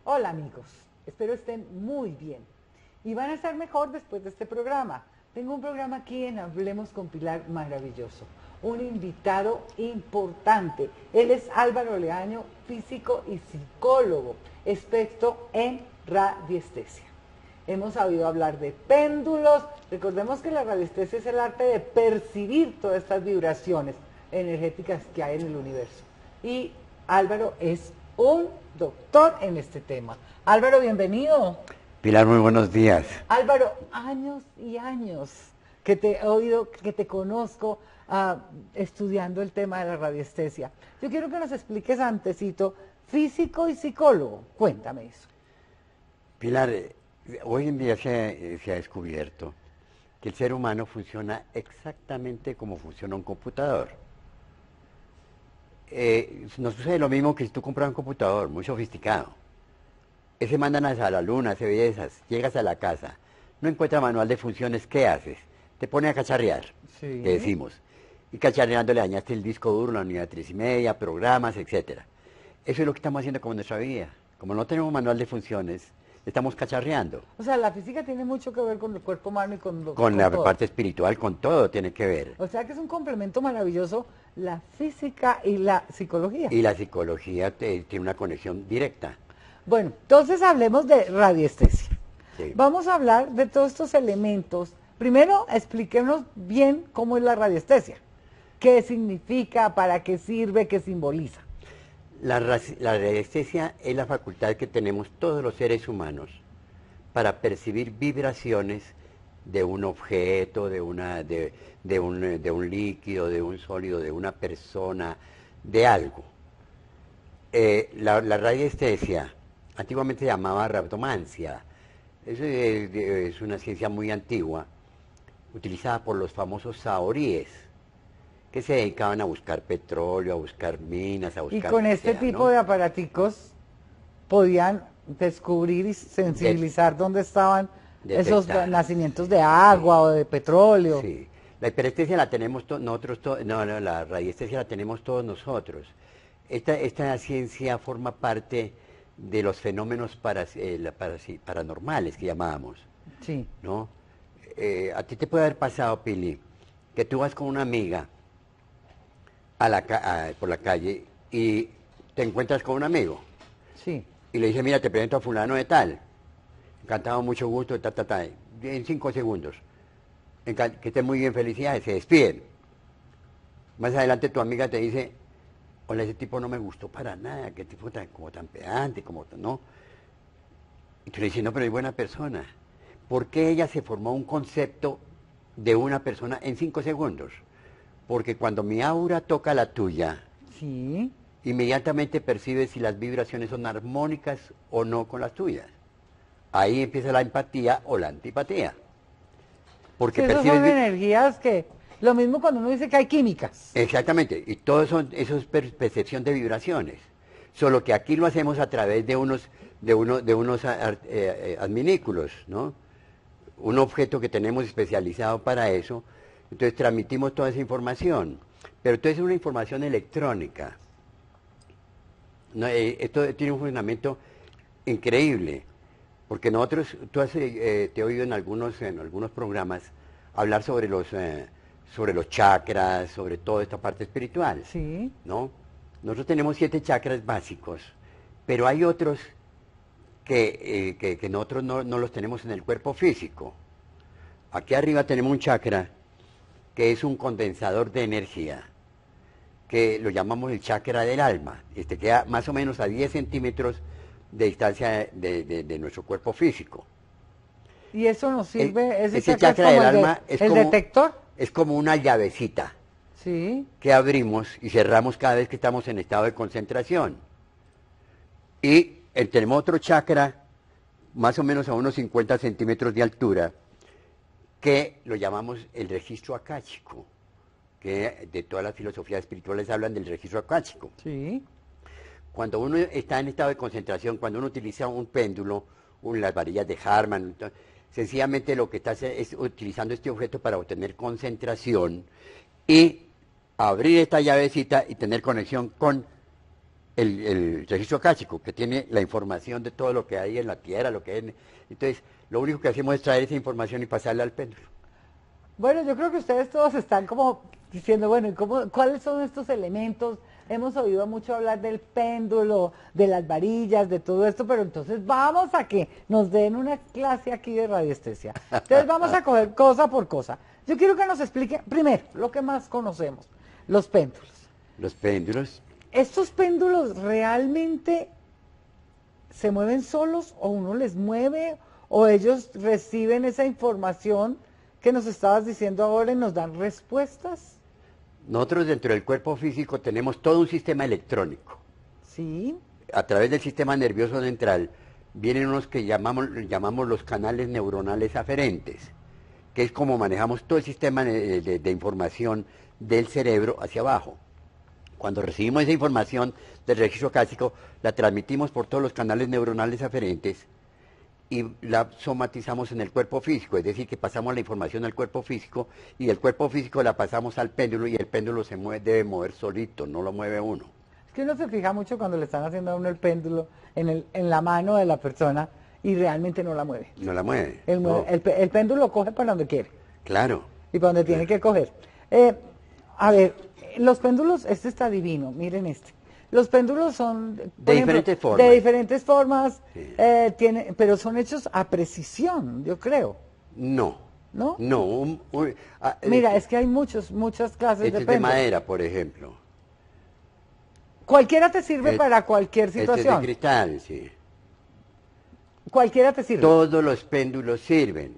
Hola amigos, espero estén muy bien y van a estar mejor después de este programa. Tengo un programa aquí en Hablemos con Pilar maravilloso, un invitado importante. Él es Álvaro Leaño, físico y psicólogo, experto en radiestesia. Hemos sabido hablar de péndulos. Recordemos que la radiestesia es el arte de percibir todas estas vibraciones energéticas que hay en el universo. Y Álvaro es un doctor en este tema. Álvaro, bienvenido. Pilar, muy buenos días. Álvaro, años y años que te he oído, que te conozco estudiando el tema de la radiestesia. Yo quiero que nos expliques antesito, físico y psicólogo. Cuéntame eso. Pilar, hoy en día se ha descubierto que el ser humano funciona exactamente como funciona un computador. Nos sucede lo mismo que si tú compras un computador muy sofisticado. Ese mandan a la luna, hace bellezas, llegas a la casa, no encuentras manual de funciones, ¿qué haces? Te pone a cacharrear, Sí. que decimos. Y cacharreando le dañaste el disco duro, la unidad 3,5, programas, etcétera. Eso es lo que estamos haciendo con nuestra vida. Como no tenemos manual de funciones, estamos cacharreando. O sea, la física tiene mucho que ver con el cuerpo humano y con La todo. parte espiritual, con todo tiene que ver. O sea que es un complemento maravilloso la física y la psicología. Y la psicología tiene una conexión directa. Bueno, entonces hablemos de radiestesia. Sí. Vamos a hablar de todos estos elementos. Primero, expliquemos bien cómo es la radiestesia. ¿Qué significa? ¿Para qué sirve? ¿Qué simboliza? La radiestesia es la facultad que tenemos todos los seres humanos para percibir vibraciones de un objeto, de un líquido, de un sólido, de una persona, de algo. La radiestesia antiguamente se llamaba rhabdomancia. Es una ciencia muy antigua, utilizada por los famosos saoríes, que se dedicaban a buscar petróleo, a buscar minas, a buscar... Y con este sea, tipo ¿no? de aparaticos podían descubrir y sensibilizar dónde estaban esos detectar. nacimientos de agua o de petróleo. Sí, la hiperestesia la tenemos nosotros, la radiestesia la tenemos todos nosotros. Esta ciencia forma parte de los fenómenos paranormales que llamábamos, Sí. ¿no? A ti te puede haber pasado, Pili, que tú vas con una amiga por la calle y te encuentras con un amigo Sí. y le dices, mira, te presento a fulano de tal, encantado, mucho gusto, en 5 segundos, que estés muy bien, felicidades, se despiden. Más adelante tu amiga te dice, hola, ese tipo no me gustó para nada, qué tipo como tan pedante, ¿no? Y tú le dices, no, pero es buena persona. ¿Por qué ella se formó un concepto de una persona en 5 segundos? Porque cuando mi aura toca la tuya, Sí. inmediatamente percibes si las vibraciones son armónicas o no con las tuyas. Ahí empieza la empatía o la antipatía. Porque Sí, esas son energías que... Lo mismo cuando uno dice que hay químicas. Exactamente, y todo eso es percepción de vibraciones. Solo que aquí lo hacemos a través de unos adminículos, ¿no? Un objeto que tenemos especializado para eso. Entonces transmitimos toda esa información. Pero entonces es una información electrónica. No, esto tiene un funcionamiento increíble. Porque nosotros, te he oído en algunos programas hablar sobre los chakras, sobre toda esta parte espiritual, Sí. ¿no? Nosotros tenemos 7 chakras básicos, pero hay otros que nosotros no los tenemos en el cuerpo físico. Aquí arriba tenemos un chakra que es un condensador de energía, que lo llamamos el chakra del alma. Este queda más o menos a 10 centímetros de distancia de nuestro cuerpo físico. Y eso nos sirve, Ese chakra del alma es el como... detector. Es como una llavecita Sí. que abrimos y cerramos cada vez que estamos en estado de concentración. Y tenemos otro chakra, más o menos a unos 50 centímetros de altura, que lo llamamos el registro akáshico, que de todas las filosofías espirituales hablan del registro akáshico. Sí. Cuando uno está en estado de concentración, cuando uno utiliza un péndulo, las varillas de Harman, Sencillamente lo que estás es utilizando este objeto para obtener concentración y abrir esta llavecita y tener conexión con el registro akáshico, que tiene la información de todo lo que hay en la Tierra, lo que hay Entonces, lo único que hacemos es traer esa información y pasarla al péndulo. Bueno, yo creo que ustedes todos están como diciendo, bueno, ¿y cuáles son estos elementos? Hemos oído mucho hablar del péndulo, de las varillas, de todo esto, pero entonces vamos a que nos den una clase aquí de radiestesia. Entonces vamos a coger cosa por cosa. Yo quiero que nos expliquen, primero, lo que más conocemos, los péndulos. Los péndulos. ¿Estos péndulos realmente se mueven solos o uno les mueve o ellos reciben esa información que nos estabas diciendo ahora y nos dan respuestas? Nosotros dentro del cuerpo físico tenemos todo un sistema electrónico. Sí. A través del sistema nervioso central vienen unos que llamamos los canales neuronales aferentes, que es como manejamos todo el sistema de información del cerebro hacia abajo. Cuando recibimos esa información del registro akáshico, la transmitimos por todos los canales neuronales aferentes y la somatizamos en el cuerpo físico, es decir, que pasamos la información al cuerpo físico y el cuerpo físico la pasamos al péndulo y el péndulo debe mover solito, no lo mueve uno. Es que uno se fija mucho cuando le están haciendo a uno el péndulo en la mano de la persona y realmente no la mueve. No la mueve. No. El péndulo coge para donde quiere. Claro. Y para donde tiene que coger. A ver, los péndulos, este está divino, miren este. Los péndulos son de diferentes formas. De diferentes formas, sí. Pero son hechos a precisión, yo creo. No. ¿No? No. Mira, es que hay muchas clases de péndulos. De madera, por ejemplo. Cualquiera te sirve para cualquier situación. Este es de cristal, sí. Cualquiera te sirve. Todos los péndulos sirven.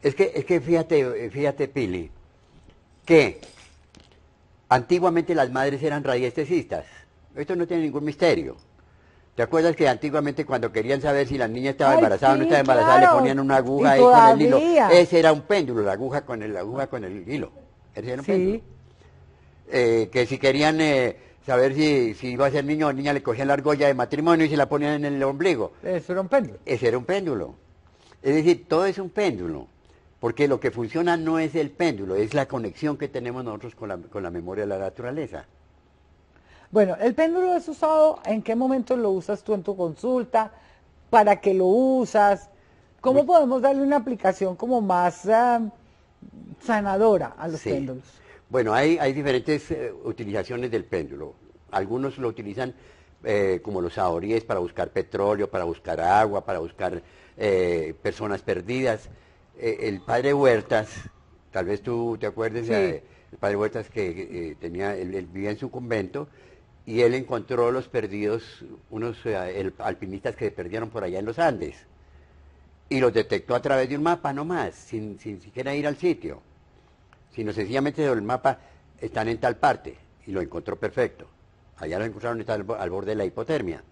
Es que fíjate, Pili, que antiguamente las madres eran radiestesistas. Esto no tiene ningún misterio. ¿Te acuerdas que antiguamente cuando querían saber si la niña estaba embarazada o no estaba embarazada, le ponían una aguja ahí con el hilo? Ese era un péndulo, la aguja con el hilo. Ese era un péndulo. Que si querían saber si iba a ser niño o niña, le cogían la argolla de matrimonio y se la ponían en el ombligo. Eso era un péndulo. Ese era un péndulo. Es decir, todo es un péndulo. Porque lo que funciona no es el péndulo, es la conexión que tenemos nosotros con la memoria de la naturaleza. Bueno, el péndulo es usado, ¿en qué momento lo usas tú en tu consulta? ¿Para qué lo usas? ¿Cómo podemos darle una aplicación como más sanadora a los péndulos? Bueno, hay diferentes utilizaciones del péndulo. Algunos lo utilizan como los sahoríes para buscar petróleo, para buscar agua, para buscar personas perdidas. El padre Huertas, tal vez tú te acuerdes, sí. El padre Huertas que él vivía en su convento y él encontró los perdidos, unos alpinistas que se perdieron por allá en los Andes y los detectó a través de un mapa nomás, sin siquiera ir al sitio, sino sencillamente el mapa están en tal parte y lo encontró perfecto. Allá lo encontraron, está al borde de la hipotermia.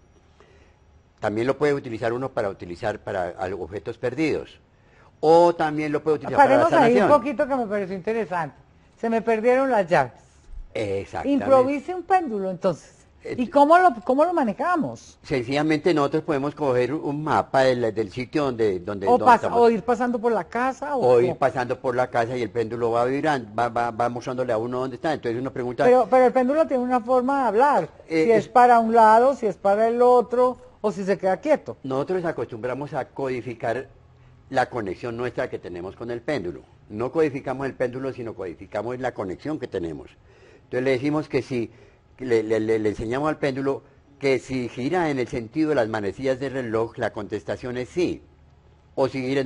También lo puede utilizar uno para objetos perdidos. O también lo puede utilizar para la sanación. Ahí un poquito que me pareció interesante. Se me perdieron las llaves. Exactamente. Improvise un péndulo, entonces. ¿Y cómo lo manejamos? Sencillamente nosotros podemos coger un mapa del sitio donde o ir pasando por la casa. O ir pasando por la casa y el péndulo va vibrando, va mostrándole a uno dónde está. Entonces uno pregunta... Pero el péndulo tiene una forma de hablar. Si es para un lado, si es para el otro, o si se queda quieto. Nosotros acostumbramos a codificar la conexión nuestra que tenemos con el péndulo. No codificamos el péndulo, sino codificamos la conexión que tenemos. Entonces le decimos que si, le enseñamos al péndulo que si gira en el sentido de las manecillas del reloj, la contestación es sí. O si gira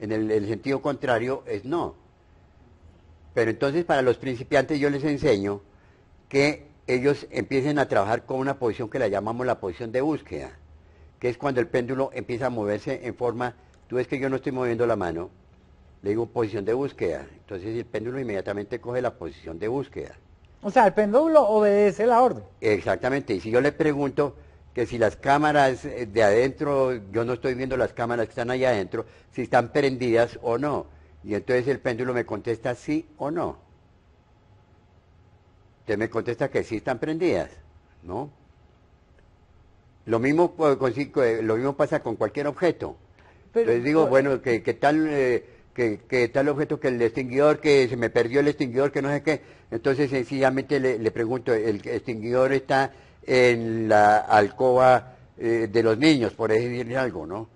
en el sentido contrario, es no. Pero entonces para los principiantes yo les enseño que ellos empiecen a trabajar con una posición que la llamamos la posición de búsqueda, que es cuando el péndulo empieza a moverse en forma... Tú ves que yo no estoy moviendo la mano, le digo posición de búsqueda. Entonces el péndulo inmediatamente coge la posición de búsqueda. O sea, el péndulo obedece la orden. Exactamente. Y si yo le pregunto que si las cámaras de adentro, yo no estoy viendo las cámaras que están allá adentro, si están prendidas o no. Y entonces el péndulo me contesta sí o no. Usted me contesta que sí están prendidas, ¿no? Lo mismo pasa con cualquier objeto. Entonces digo, bueno, que tal, que tal objeto, que el extinguidor, que se me perdió el extinguidor, que no sé qué. Entonces sencillamente le pregunto, el extinguidor está en la alcoba de los niños, por decirle algo, ¿no?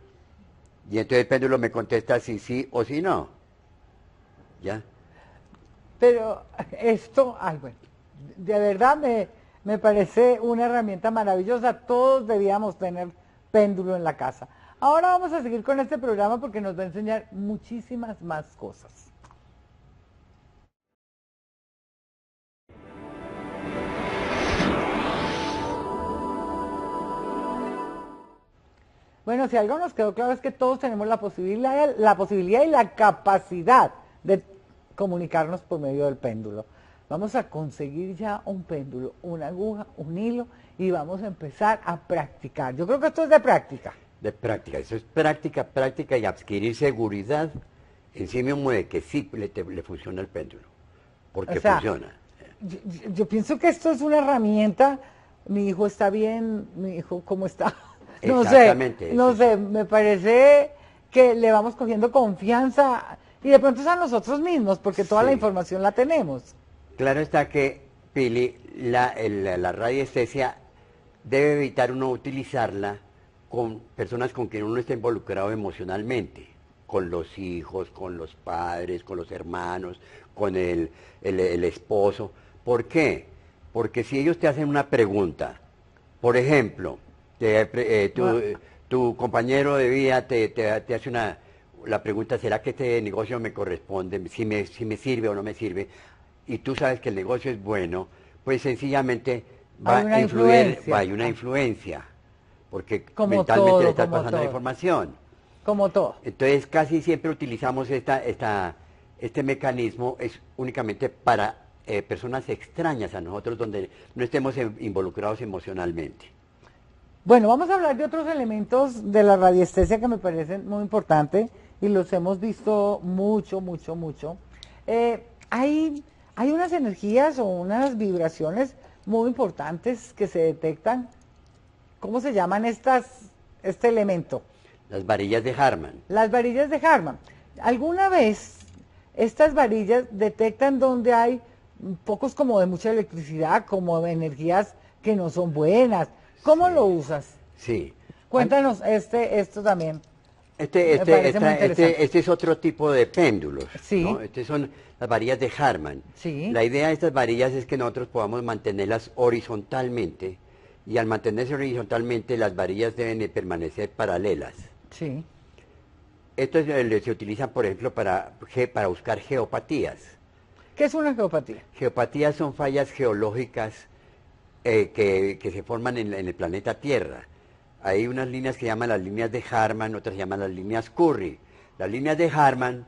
Y entonces el péndulo me contesta si sí o si no. ¿Ya? Pero esto, ay, bueno, de verdad me parece una herramienta maravillosa. Todos debíamos tener péndulo en la casa. Ahora vamos a seguir con este programa porque nos va a enseñar muchísimas más cosas. Bueno, si algo nos quedó claro es que todos tenemos la posibilidad y la capacidad de comunicarnos por medio del péndulo. Vamos a conseguir ya un péndulo, una aguja, un hilo y vamos a empezar a practicar. Yo creo que esto es de práctica. De práctica, eso es práctica, práctica y adquirir seguridad en sí mismo de que sí le funciona el péndulo, porque O sea, funciona. Yo pienso que esto es una herramienta. Mi hijo está bien, mi hijo cómo está. No Exactamente, sé, no sé, me parece que le vamos cogiendo confianza y de pronto es a nosotros mismos porque toda la Sí. información la tenemos. Claro está que, Pili, la radiestesia debe evitar uno utilizarla con personas con quien uno está involucrado emocionalmente, con los hijos, con los padres, con los hermanos, con el esposo. ¿Por qué? Porque si ellos te hacen una pregunta, por ejemplo, tu compañero de vida te hace la pregunta, ¿será que este negocio me corresponde? Si me sirve o no me sirve, y tú sabes que el negocio es bueno, pues sencillamente va a influir, hay una influencia, porque Como mentalmente todo, le estás como pasando la todo. información. Como todo. Entonces casi siempre utilizamos este mecanismo es únicamente para personas extrañas a nosotros, donde no estemos involucrados emocionalmente. Bueno, vamos a hablar de otros elementos de la radiestesia que me parecen muy importantes y los hemos visto mucho, mucho, mucho. Hay unas energías o unas vibraciones muy importantes que se detectan. ¿Cómo se llaman este elemento? Las varillas de Harman. Las varillas de Harman. ¿Alguna vez estas varillas detectan donde hay pocos como de mucha electricidad, como de energías que no son buenas? ¿Cómo Sí. lo usas? Sí. Cuéntanos esto también. Me parece muy interesante. Este es otro tipo de péndulos, Sí. ¿no? Estas son las varillas de Harman. Sí. La idea de estas varillas es que nosotros podamos mantenerlas horizontalmente, y al mantenerse horizontalmente las varillas deben de permanecer paralelas. Sí. Esto se utiliza, por ejemplo, para buscar geopatías. ¿Qué es una geopatía? Geopatías son fallas geológicas que se forman en el planeta Tierra. Hay unas líneas que se llaman las líneas de Harman, otras se llaman las líneas Curry. Las líneas de Harman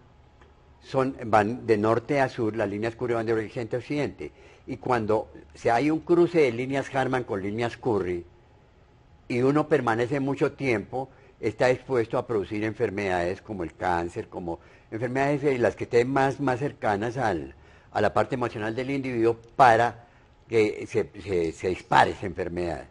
van de norte a sur, las líneas Curry van de oriente a occidente. Y cuando hay un cruce de líneas Harman con líneas Curry, y uno permanece mucho tiempo, está expuesto a producir enfermedades como el cáncer, como enfermedades las que estén más cercanas a la parte emocional del individuo, para que se dispare esa enfermedad.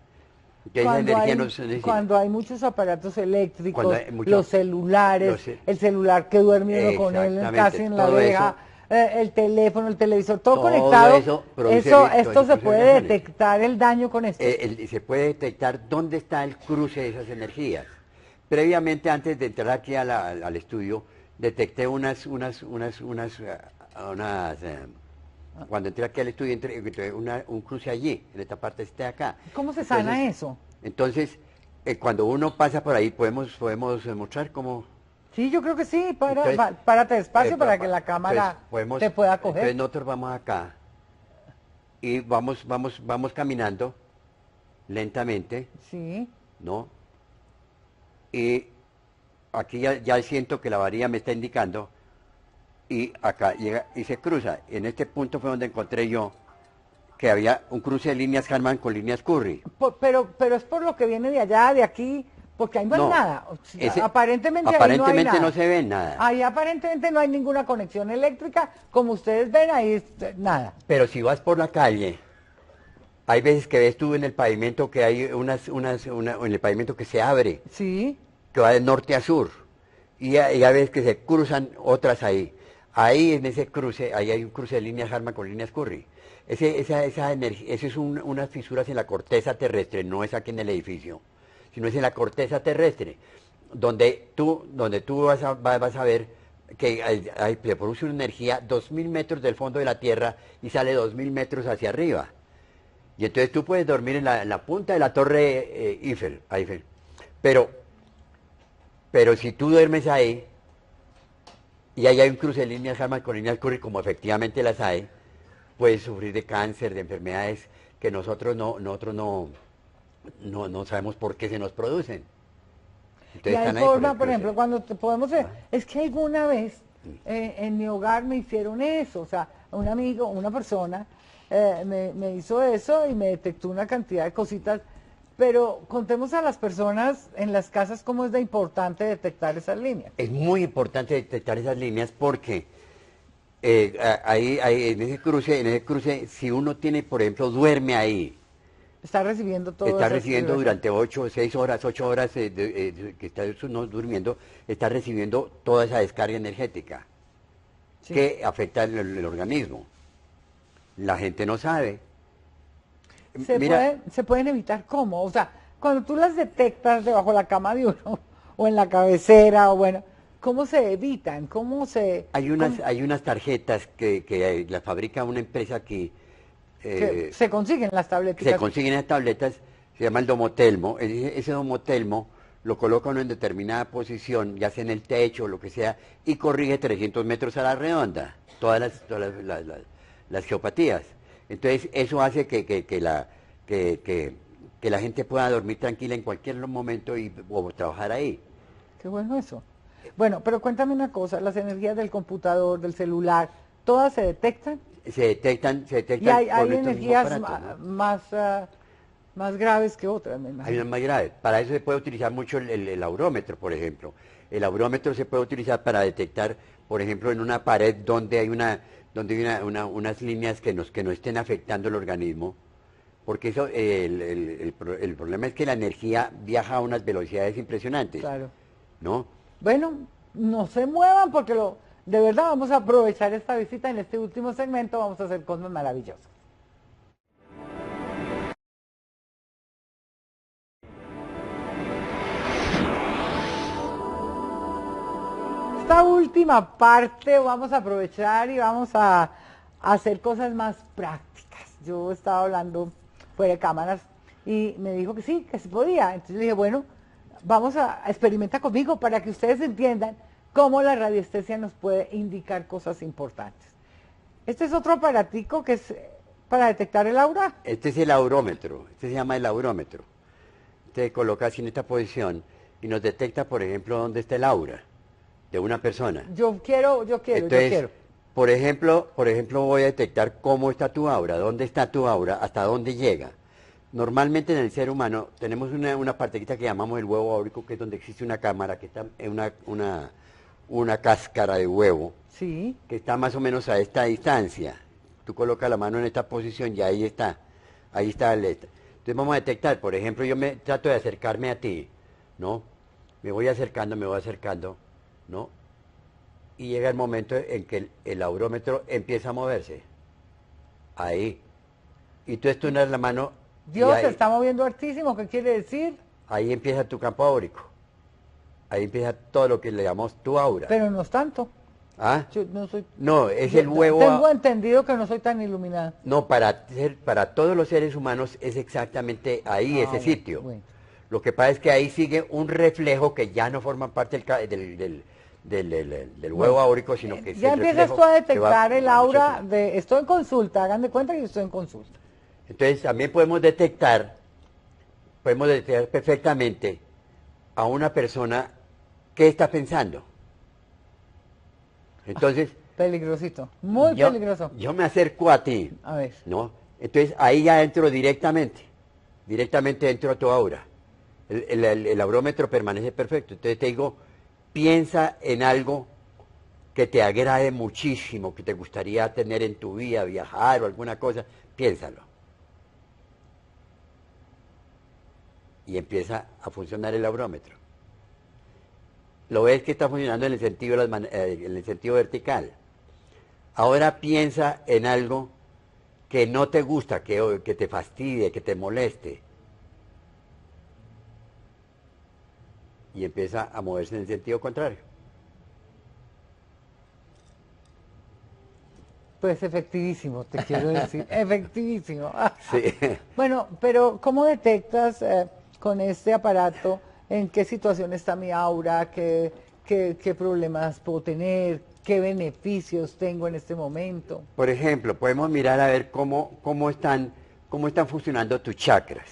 Cuando hay muchos aparatos eléctricos, mucho, los celulares, el celular que duerme uno con él casi en la oreja, el teléfono, el televisor, todo conectado, esto se puede detectar el daño con esto. Se puede detectar dónde está el cruce de esas energías. Previamente, antes de entrar aquí al estudio, detecté cuando entré aquí al estudio, entré un cruce allí, en esta parte de acá. ¿Cómo se sana eso? Entonces, cuando uno pasa por ahí, podemos mostrar cómo... Sí, yo creo que sí, párate despacio para que la cámara te pueda coger. Entonces nosotros vamos acá y vamos caminando lentamente, sí, ¿no? Y aquí ya siento que la varilla me está indicando, y acá llega y se cruza. En este punto fue donde encontré yo que había un cruce de líneas Harman con líneas Curry. Pero es por lo que viene de allá, de aquí, porque ahí no hay nada. Aparentemente ahí no se ve nada. Ahí aparentemente no hay ninguna conexión eléctrica, como ustedes ven ahí, nada. Pero si vas por la calle, hay veces que ves tú en el pavimento que hay en el pavimento que se abre, sí, que va de norte a sur. y a veces que se cruzan otras ahí. Ahí en ese cruce, ahí hay un cruce de líneas Harman con líneas Curry. Esa energía, eso es unas fisuras en la corteza terrestre, no es aquí en el edificio, sino es en la corteza terrestre, donde tú vas a ver que se produce una energía 2000 metros del fondo de la Tierra y sale 2000 metros hacia arriba. Y entonces tú puedes dormir en la punta de la torre Eiffel. Pero, pero si tú duermes ahí, y ahí hay un cruce de líneas Harman con líneas Curry, como efectivamente las hay, puedes sufrir de cáncer, de enfermedades que nosotros no sabemos por qué se nos producen. Y Entonces hay están ahí por forma, el por cruce. ejemplo, cuando podemos... Es que alguna vez en mi hogar me hicieron eso, o sea, un amigo, una persona me hizo eso y me detectó una cantidad de cositas, pero contemos a las personas en las casas cómo es de importante detectar esas líneas. Es muy importante detectar esas líneas porque en ese cruce, si uno tiene, por ejemplo, duerme ahí, Está recibiendo todo está eso. recibiendo durante 8 horas que está uno durmiendo, está recibiendo toda esa descarga energética Sí. que afecta el organismo. La gente no sabe. Mira, Se pueden evitar cómo, o sea, cuando tú las detectas debajo de la cama de uno, o en la cabecera, o bueno, ¿cómo se evitan? ¿Cómo se...? hay unas tarjetas que las fabrica una empresa aquí, Que se consiguen las se tabletas. consiguen en las tabletas, se llama el domotelmo. Ese domotelmo lo coloca uno en determinada posición, ya sea en el techo o lo que sea, y corrige 300 metros a la redonda, las geopatías. Entonces, eso hace que la gente pueda dormir tranquila en cualquier momento o trabajar ahí. Qué bueno eso. Bueno, pero cuéntame una cosa, las energías del computador, del celular, ¿todas se detectan? Se detectan Y hay, por hay nuestro mismo energías aparato, ¿no? más graves que otras, me Hay imagino. unas más graves. Para eso se puede utilizar mucho el aurómetro, por ejemplo. El aurómetro se puede utilizar para detectar, por ejemplo, en una pared donde hay unas líneas que no estén afectando el organismo. Porque eso, el problema es que la energía viaja a unas velocidades impresionantes, Claro. ¿no? Bueno, no se muevan porque de verdad vamos a aprovechar esta visita en este último segmento, vamos a hacer cosas maravillosas. Esta última parte vamos a aprovechar y vamos a hacer cosas más prácticas. Yo estaba hablando fuera de cámaras y me dijo que sí, que se podía. Entonces le dije, bueno, vamos a experimentar conmigo para que ustedes entiendan cómo la radiestesia nos puede indicar cosas importantes. Este es otro aparatico que es para detectar el aura. Este es el aurómetro, este se llama el aurómetro. Te coloca así en esta posición y nos detecta, por ejemplo, dónde está el aura de una persona. Yo quiero. Entonces, por ejemplo, voy a detectar cómo está tu aura, dónde está tu aura, hasta dónde llega. Normalmente en el ser humano tenemos una partecita que llamamos el huevo áurico, que es donde existe una cámara, que está en una cáscara de huevo, Sí. que está más o menos a esta distancia. Tú colocas la mano en esta posición y ahí está Entonces vamos a detectar, por ejemplo, yo me trato de acercarme a ti, ¿no? Me voy acercando, ¿no? Y llega el momento en que el aurómetro empieza a moverse. Ahí. Y tú estunas la mano y Dios se está moviendo hartísimo, ¿qué quiere decir? ahí empieza tu campo áurico. Ahí empieza todo lo que le llamamos tu aura. Pero no es tanto. ¿Ah? Yo no soy. No, es yo el huevo. Tengo entendido que no soy tan iluminada. No, para todos los seres humanos es exactamente ahí ese Bueno, sitio. bueno. Lo que pasa es que ahí sigue un reflejo que ya no forma parte del huevo áurico, sino que es Ya el empiezas reflejo tú a que va detectar el a muchos aura años. de. Estoy en consulta, hagan de cuenta que yo estoy en consulta. Entonces también podemos detectar perfectamente a una persona qué está pensando. Entonces, Peligrosito, muy peligroso. yo me acerco a ti, A ver. ¿no? Entonces ahí ya entro directamente entro a tu aura. El aurómetro permanece perfecto. Entonces te digo, piensa en algo que te agrade muchísimo, que te gustaría tener en tu vida, viajar o alguna cosa, piénsalo. Y empieza a funcionar el aurómetro. lo ves que está funcionando en el sentido, en el sentido vertical. Ahora piensa en algo que no te gusta, que te fastidie, que te moleste. Y empieza a moverse en el sentido contrario. Pues efectivísimo, te quiero decir, efectivísimo. Sí. Bueno, pero ¿cómo detectas con este aparato en qué situación está mi aura, qué problemas puedo tener, qué beneficios tengo en este momento? Por ejemplo, podemos mirar a ver cómo están funcionando tus chakras.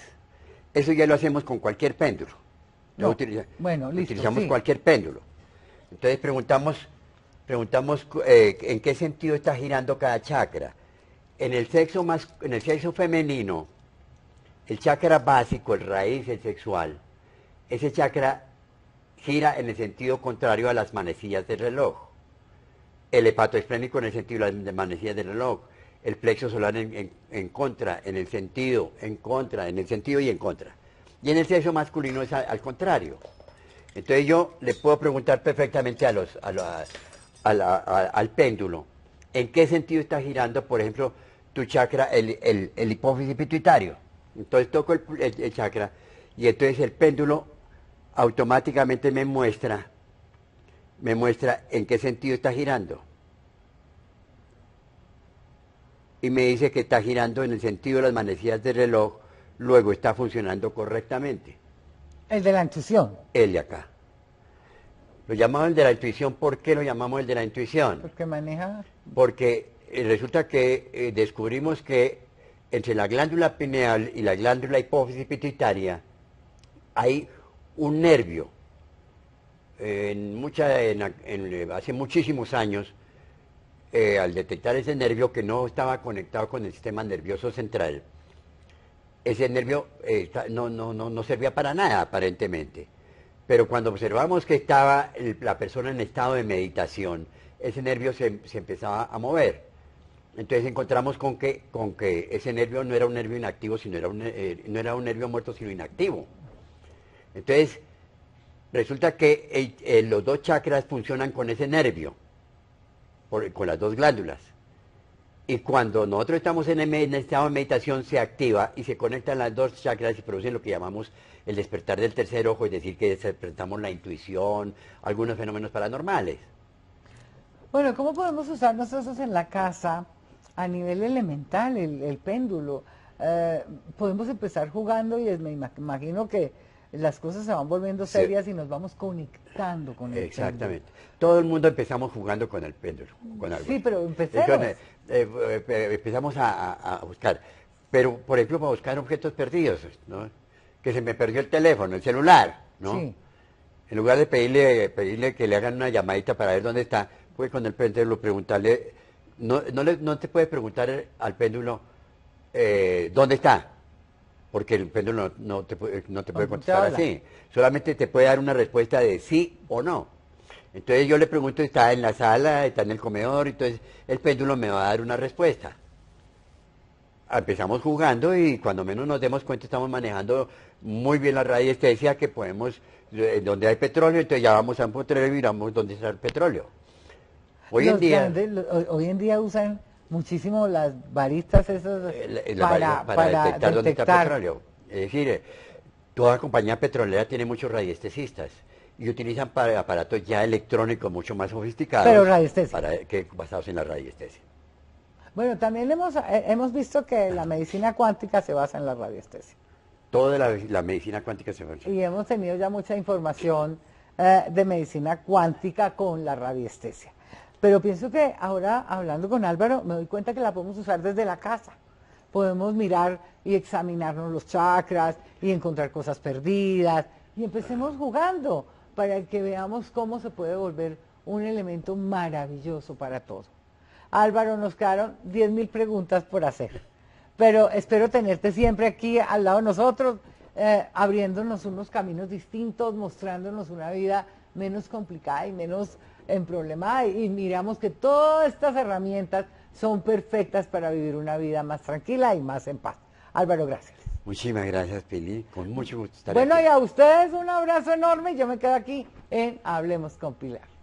Eso ya lo hacemos con cualquier péndulo. No, bueno, listo, Utilizamos sí. cualquier péndulo. Entonces preguntamos en qué sentido está girando cada chakra. En el sexo femenino, el chakra básico, el raíz, el sexual, ese chakra gira en el sentido contrario a las manecillas del reloj. El hepatoesplénico en el sentido de las manecillas del reloj. El plexo solar en contra, en el sentido, en contra, en el sentido y en contra. Y en el sexo masculino es al contrario. Entonces yo le puedo preguntar perfectamente al péndulo, ¿en qué sentido está girando, por ejemplo, tu chakra, el hipófisis pituitario? Entonces toco el chakra y entonces el péndulo automáticamente me muestra en qué sentido está girando. Y me dice que está girando en el sentido de las manecillas del reloj, luego está funcionando correctamente. El de la intuición. El de acá. Lo llamamos el de la intuición. ¿Por qué lo llamamos el de la intuición? Porque maneja... Porque resulta que descubrimos que entre la glándula pineal y la glándula hipófisis pituitaria hay un nervio. Hace muchísimos años, al detectar ese nervio que no estaba conectado con el sistema nervioso central, ese nervio no servía para nada aparentemente. Pero cuando observamos que estaba la persona en estado de meditación, ese nervio se empezaba a mover. Entonces encontramos con que ese nervio no era un nervio inactivo, sino no era un nervio muerto, sino inactivo. Entonces, resulta que los dos chakras funcionan con ese nervio, con las dos glándulas. Y cuando nosotros estamos en estado de meditación, se activa y se conectan las dos chakras y producen lo que llamamos el despertar del tercer ojo, es decir, que despertamos la intuición, algunos fenómenos paranormales. Bueno, ¿cómo podemos usar nosotros en la casa a nivel elemental el péndulo? Podemos empezar jugando y me imagino que las cosas se van volviendo serias y nos vamos conectando con el péndulo. Exactamente. Todo el mundo empezamos jugando con el péndulo. Con algo. Sí, pero empecemos. Empezamos a buscar. Pero, por ejemplo, para buscar objetos perdidos, ¿no? Que se me perdió el teléfono, el celular, ¿no? Sí. En lugar de pedirle que le hagan una llamadita para ver dónde está, pues con el péndulo preguntarle, no te puede preguntar al péndulo dónde está, porque el péndulo no te puede contestar así, solamente te puede dar una respuesta de sí o no. Entonces yo le pregunto, está en la sala, está en el comedor, entonces el péndulo me va a dar una respuesta. Empezamos jugando y cuando menos nos demos cuenta estamos manejando muy bien la radiestesia, que podemos, donde hay petróleo, entonces ya vamos a un petróleo y miramos dónde está el petróleo. Hoy en día usan muchísimo las varitas esas para detectar dónde está el petróleo. Es decir, toda compañía petrolera tiene muchos radiestesistas y utilizan aparatos ya electrónicos mucho más sofisticados. Pero radiestesia. Basados en la radiestesia. Bueno, también hemos visto que la medicina cuántica se basa en la radiestesia. Toda la medicina cuántica se basa. Y hemos tenido ya mucha información de medicina cuántica con la radiestesia. Pero pienso que ahora, hablando con Álvaro, me doy cuenta que la podemos usar desde la casa. Podemos mirar y examinarnos los chakras y encontrar cosas perdidas. Y empecemos jugando para que veamos cómo se puede volver un elemento maravilloso para todo. Álvaro, nos quedaron 10.000 preguntas por hacer, pero espero tenerte siempre aquí al lado de nosotros, abriéndonos unos caminos distintos, mostrándonos una vida menos complicada y menos emproblemada, y miramos que todas estas herramientas son perfectas para vivir una vida más tranquila y más en paz. Álvaro, gracias. Muchísimas gracias, Pili, con mucho gusto estar aquí. Bueno, y aquí. a ustedes un abrazo enorme y yo me quedo aquí en Hablemos con Pilar.